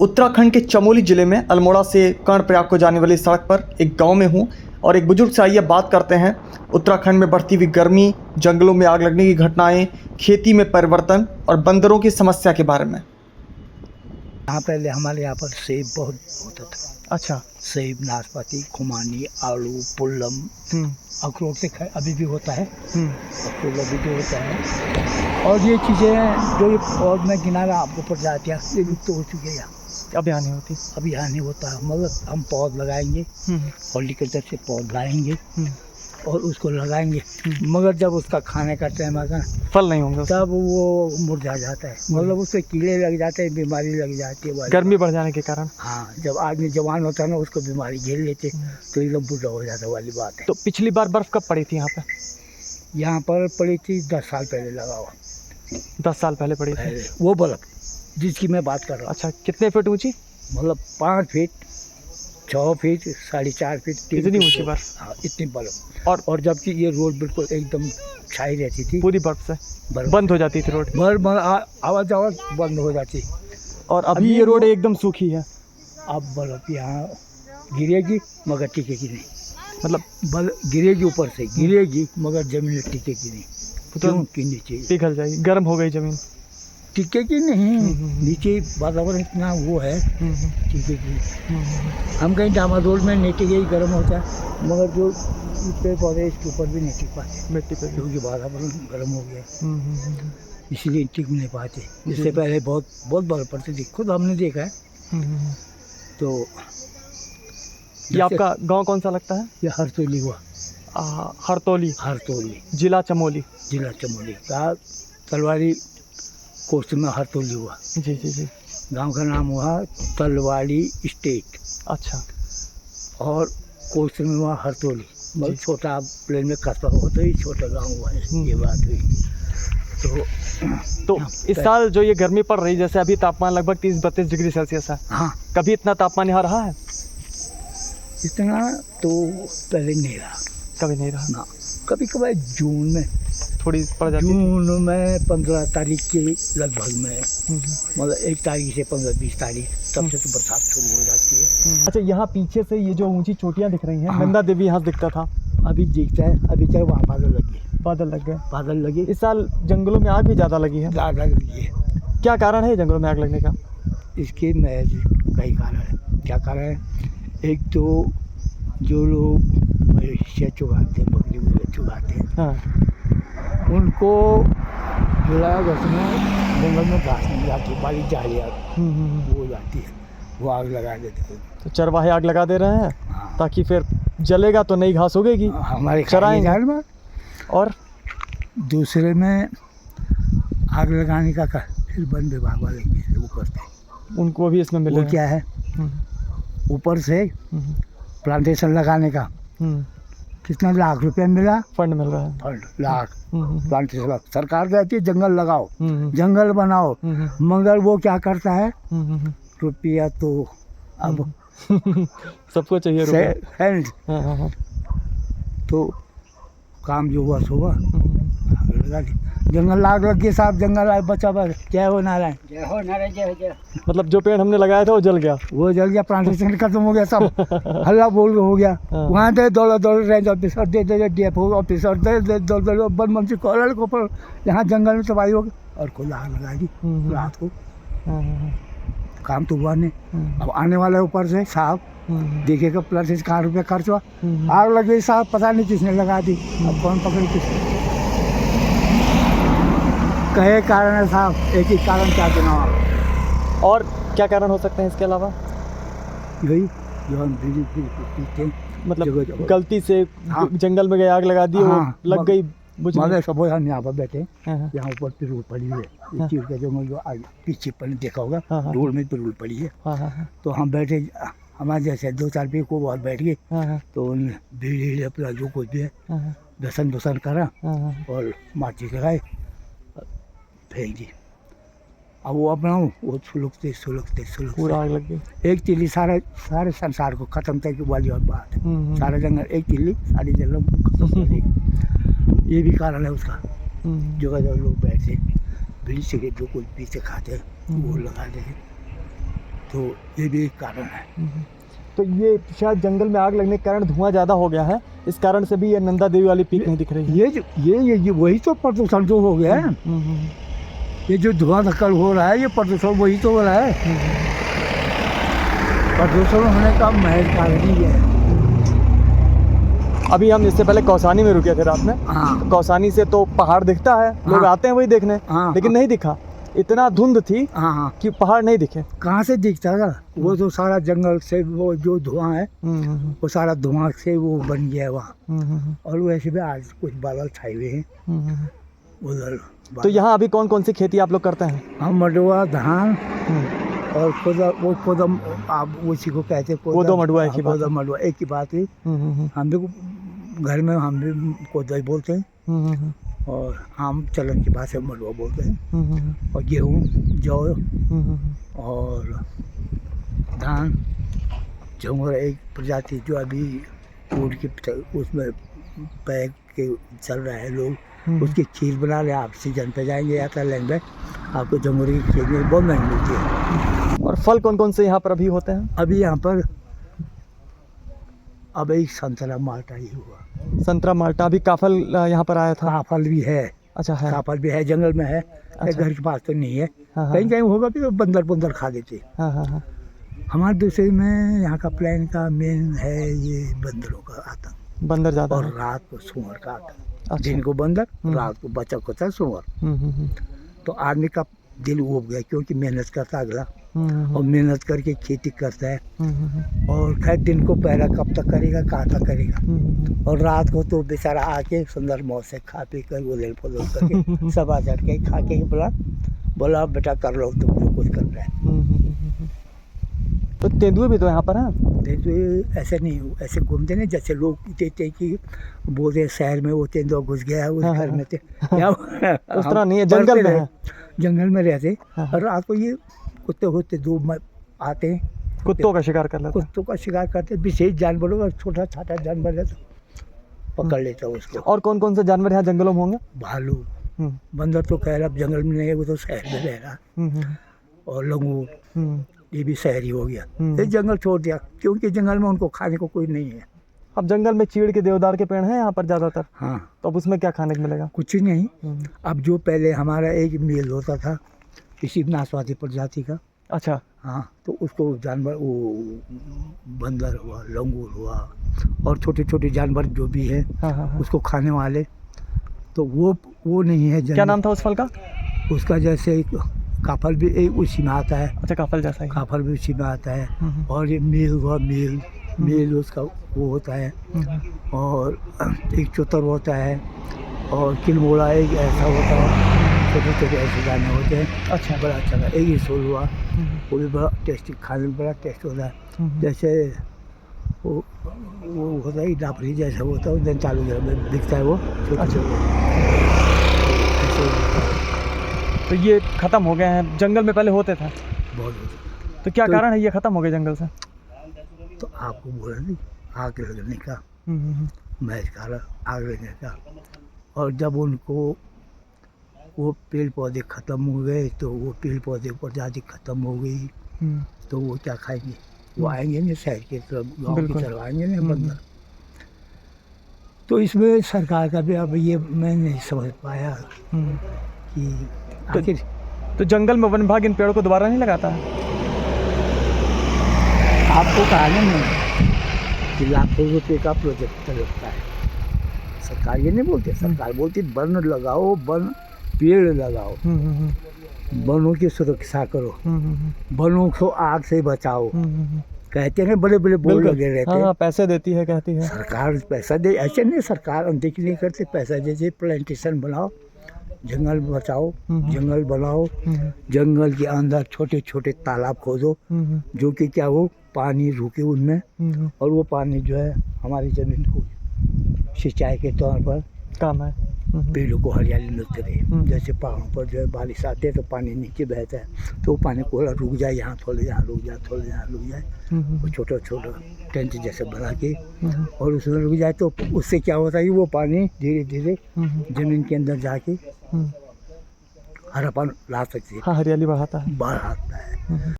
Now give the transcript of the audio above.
उत्तराखंड के चमोली जिले में अल्मोड़ा से कर्णप्रयाग को जाने वाली सड़क पर एक गांव में हूं और एक बुजुर्ग से आइए बात करते हैं उत्तराखंड में बढ़ती हुई गर्मी, जंगलों में आग लगने की घटनाएं, खेती में परिवर्तन और बंदरों की समस्या के बारे में। यहाँ पहले हमारे यहाँ पर सेब बहुत होता था। अच्छा। सेब, नाशपाती, खुमानी, आलू, पुल्लम, अखरोट से अभी भी होता है। अखरोट अभी भी होता है। और ये चीज़ें जो और मैं गिना रहा आपको प्रजातियाँ ये लुप्त हो चुकी है। यहाँ अब यहाँ नहीं होती। अभी यहाँ नहीं होता है। मगर हम पौध लगाएंगे, हॉर्टिकल्चर से पौध लाएंगे और उसको लगाएंगे। मगर जब उसका खाने का टाइम आता है, फल नहीं होंगे तब वो मुरझा जाता है। मतलब उससे कीड़े लग जाते हैं, बीमारी लग जाती है, गर्मी बढ़ जाने के कारण। हाँ, जब आदमी जवान होता है ना, उसको बीमारी झेल लेते तो एकदम बुरा हो जाता वाली बात है। तो पिछली बार बर्फ कब पड़ी थी यहाँ पे? यहाँ पर पड़ी थी 10 साल पहले लगा हुआ। 10 साल पहले पड़ी थी वो बर्फ जिसकी मैं बात कर रहा हूँ। अच्छा, कितने फीट ऊंची? मतलब 5 फीट, 6 फीट, 4.5 फीट, 3 इतनी फीट ऊंची बर्फ? हाँ, इतनी बर्फ। और जबकि ये रोड बिल्कुल एकदम छाई रहती थी, पूरी बर्फ से बंद हो जाती थी रोड। आवाज बंद हो जाती। और अभी ये रोड एकदम सूखी है। अब बर्फ यहाँ गिरेगी मगर टिकेगी नहीं। मतलब गिरेगी, ऊपर से गिरेगी मगर जमीन टिकेगी नहीं। क्योंकि नीचे पिघल जाएगी, गर्म हो गई जमीन, टिकेगी नहीं। नीचे वातावरण इतना वो है, टिकेगी। हम कहीं डामाडोल में नहीं टिकेगी, गर्म होता है। मगर जो पेड़ पौधे इसके ऊपर भी नहीं टिक पाते मिट्टी पर, क्योंकि वातावरण गर्म हो गया, इसलिए टिक नहीं पाते। इससे पहले बहुत बर्फ पड़ती थी, खुद हमने देखा है। तो ये आपका गांव कौन सा लगता है? ये हरतोली हुआ। हरतोली जिला चमोली का तलवाड़ी कोस्ट में हरतोली हुआ। जी जी जी। गांव का नाम हुआ तलवाड़ी स्टेट। अच्छा। और कोस्ट में हुआ हरतोली। बहुत छोटा प्लेन में कस्बा हुआ तो ये छोटा गांव हुआ है। ये बात हुई। तो इस साल जो ये गर्मी पड़ रही, जैसे अभी तापमान लगभग 30-32 डिग्री सेल्सियस है। हाँ, कभी इतना तापमान यहाँ रहा है? इतना तो पहले नहीं रहा, कभी नहीं रहा ना। कभी कभी जून में थोड़ी पड़ जाती है। जून में 15 तारीख के लगभग में, मतलब 1 तारीख से 15-20 तारीख तब से तो बरसात शुरू हो जाती है। अच्छा, यहाँ पीछे से ये जो ऊंची चोटियाँ दिख रही हैं, नंदा देवी यहाँ दिखता था, अभी दिखता है। अभी तक वहाँ बादल लग गए। इस साल जंगलों में आग भी ज़्यादा लगी है। ज़्यादा लगी है। क्या कारण है जंगलों में आग लगने का? इसके कई कारण है। क्या कारण है? एक तो जो लोग मवेशियाँ चुगाते हैं, बकरी वगैरह चुगाते हैं, हाँ, उनको जुलाई अगस्त में जंगल में घास नहीं जाती, बाली झाड़ियाँ वो जाती है, वो आग लगा देते हैं। तो चरवाहे आग लगा दे रहे हैं। हाँ। ताकि फिर जलेगा तो नई घास उगेगी, हमारे चराएंगे। और दूसरे में आग लगाने का फिर वन विभाग वाले वो करते हैं, उनको भी इसमें मिले। वो क्या है, ऊपर से प्लांटेशन लगाने का कितना लाख रुपया मिला, फंड मिल रहा है। Fund lakh plantation. सरकार कहती है जंगल लगाओ, जंगल बनाओ, मगर वो क्या करता है, रुपया तो अब सबको चाहिए रुपया। तो काम जो हुआ सो हुआ, जंगल लाग लग गए साहब, जंगल आए बचा बस। जय हो नारायण, जय हो नारायण, जय जय। मतलब जो पेड़ हमने लगाया था वो जल गया, प्लांटेशन खत्म हो गया, सब हल्ला बोल हो गया। वहाँ दे दौड़ रेंज ऑफिसर दे डीएफओ ऑफिसर दे वन मंत्री कॉलर को, पर यहाँ जंगल में तबाही हो गई और खुद आग लगा दी रात को। काम तो हुआ नहीं। अब आने वाले ऊपर से साहब देखिएगा प्लांटेशन कहाँ रुपये खर्च हुआ, आग लग गई साहब, पता नहीं किसने लगा दी, अब कौन पकड़े किसने। कहे कारण है साहब, एक ही कारण क्या चुनाव। और क्या कारण हो सकते हैं इसके अलावा? यही जो हम पीते, मतलब गलती से जंगल में गए, आग लगा दी, लग गई। मगर सब यहाँ पर बैठे, यहाँ ऊपर पिरूल पड़ी है, चीड़ का जो पीछे पर देखा होगा, रोड में पिरूल पड़ी है। तो हम बैठे, हमारे जैसे 2-4 पे को बहुत बैठ गए, तो उन्हें भीड़ अपना जो कुछ भी है दर्शन करा और माचिस लगाए, फेंक दी। अब वो अपना वो सुलगते पूरा आग लग गई। एक तिल्ली सारे संसार को खत्म तक वाली और बात है। सारा जंगल, एक तिल्ली सारी जंगल खत्म कर देगी। ये भी कारण है उसका। जगह लोग बैठते बीड़ी सिगरेट जो कुछ पीते खाते वो लगा देते। तो ये भी एक कारण है। तो ये शायद जंगल में आग लगने के कारण धुआं ज़्यादा हो गया है, इस कारण से भी ये नंदा देवी वाली पीक नहीं दिख रही है। ये वही तो प्रदूषण जो हो गया है। ये जो धुआं धक्कड़ हो रहा है, ये प्रदूषण वही तो हो रहा है। प्रदूषण होने का महज कारण ही है। अभी हम इससे पहले कौसानी में रुके थे रात में। हाँ कौसानी से तो पहाड़ दिखता है, लोग हाँ। आते हैं वही देखने, हाँ, लेकिन नहीं दिखा। इतना धुंध थी हाँ हाँ। कि पहाड़ नहीं दिखे। कहाँ से दिखता था? वो तो सारा जंगल से वो जो धुआं है, वो सारा धुआं से वो बन गया है वहाँ। और वैसे भी आज कुछ बादल छाए हुए हैं उधर। तो यहाँ अभी कौन कौन सी खेती आप लोग करते हैं? हम मडुआ, धान और कोदम, आप उसी को कहते हैं कोदो मडुआ एक ही बात है। कोदम मडुआ एक ही बात है। हम भी घर में हम भी कोदो ही बोलते हैं, और आम चलन की भाषा में मडुआ बोलते हैं। और गेहूँ, जौ और धान, झुंगुर एक प्रजाति जो अभी फूड के उसमें पैक के चल रहा है, लोग उसकी खीर बना रहे हैं। आप सीजन पे जाएंगे या तो लेंगे, आपको झुंगुर की खीर में बहुत महंगी मिलती है। और फल कौन कौन से यहाँ पर अभी होते हैं? अभी यहाँ पर अब एक संतरा माल्टा ही हुआ। संतरा माल्टा, अभी काफल यहाँ पर आया था। काफल भी है। अच्छा है। काफल भी है, जंगल में है। अच्छा। घर के पास तो नहीं है। हाँ, कहीं कहीं होगा भी तो बंदर खा देते। हाँ। हमारे दूसरे में यहाँ का प्लान का मेन है ये बंदरों का आतंक। बंदर ज़्यादा और है। रात को सुअर का आतंक। अच्छा। दिन को बंदर, रात को बचा खोता सुअर। तो आदमी का दिल उब गया, क्योंकि मेहनत करता अगला, और मेहनत करके खेती करता है। और खैर दिन को पहला कब तक करेगा, कहाँ तक करेगा। और रात को तो बेचारा आके सुंदर मौत से खा पी कर उधेल पुधेल करके सब आ चढ़ के खा के बोला बेटा कर लो, तुम जो कुछ कर रहे हैं। तो तेंदुए भी तो यहाँ पर हैं? तेंदुए ऐसे नहीं, ऐसे घूमते नहीं जैसे लोग कहते हैं कि बोलते शहर में वो तेंदुआ घुस गया है उस घर में। उस तरह नहीं है, जंगल में है। जंगल में रहते। और रात को ये कुत्ते होते दो आते हैं, कुत्तों का शिकार कर लेते हैं। कुत्तों का शिकार करते। विशेष जानवरों का, छोटा छोटा जानवर है तो पकड़ लेता है उसको। और कौन कौन से जानवर यहाँ जंगलों में होंगे? भालू, बंदर तो खैर अब जंगल में नहीं है, वो तो शहर में रह रहा। और लंगूर, ये भी शहरी हो गया। ये जंगल छोड़ दिया, क्योंकि जंगल में उनको खाने को कोई नहीं है। अब जंगल में चीड़ के, देवदार के पेड़ हैं यहाँ पर ज़्यादातर। हाँ, तो अब उसमें क्या खाने को मिलेगा? कुछ ही नहीं। अब जो पहले हमारा एक मेल होता था किसी नाशपाती प्रजाति का। अच्छा। हाँ, तो उसको जानवर, वो बंदर हुआ, लंगूर हुआ, और छोटे छोटे जानवर जो भी है, हाँ। उसको खाने वाले, तो वो नहीं है। क्या नाम था उस फल का? उसका जैसे एक काफल भी एक उसी में आता है। अच्छा, काफल जैसा ही। काफल भी उसी में आता है। और ये मेल हुआ, मेल उसका वो होता है। और एक चोतर होता है, और किलमोड़ा एक ऐसा होता है। छोटे छोटे ऐसे दाने होते हैं। अच्छा, बड़ा अच्छा है। एक ही सोल हुआ, वो भी बड़ा टेस्टी, खाने में बड़ा टेस्ट होता है। जैसे वो होता है डाफरी जैसा होता है, उधर चालू में दिखता है वो छोटा छोटा। तो ये ख़त्म हो गए हैं, जंगल में पहले होते थे बहुत। तो क्या कारण है ये ख़त्म हो गए जंगल से? तो आपको बोला नहीं, आग लगने का, मैच का आग लगने का। और जब उनको वो पेड़ पौधे ख़त्म हो गए, तो वो पेड़ पौधे प्रजाति ख़त्म हो गई, तो वो क्या खाएंगे? वो आएंगे नहीं शहर की तरफ, गाँव की तरफ आएंगे नहीं बंदर। तो इसमें सरकार का भी अब ये मैं नहीं समझ पाया कि आखिर तो जंगल में वन विभाग इन पेड़ों को दोबारा नहीं लगाता है? आपको कहा नहीं कि लाखों रुपये का प्रोजेक्ट लगता है। सरकार ये नहीं बोलती, सरकार बोलती वन लगाओ, वन पेड़ लगाओ, वनों की सुरक्षा करो, वनों को आग से बचाओ। कहते हैं बड़े बड़े बोर्ड लगे रहते हैं। हाँ, पैसे देती है, कहती है सरकार पैसा दे। ऐसे नहीं, सरकार अनदेखी नहीं करते, पैसा दे। प्लांटेशन बनाओ, जंगल बचाओ, जंगल बनाओ, जंगल के अंदर छोटे छोटे तालाब खोदो, जो कि क्या हो पानी रुके उनमें, और वो पानी जो है हमारी ज़मीन को सिंचाई के तौर पर काम है। पेड़ों को हरियाली मिलती रहे। जैसे पहाड़ों पर जो है बारिश आती है तो पानी नीचे बहता है, तो वो पानी को रुक जाए, यहाँ थोड़े यहाँ रुक जाए, थोड़े यहाँ रुक जाए, वो छोटा छोटा टेंट जैसे बना के, और उसमें रुक जाए, तो उससे क्या होता है कि वो पानी धीरे धीरे ज़मीन के अंदर जाके हरापन ला सकती है। हाँ, हरियाली बढ़ाता है। बढ़ाता है।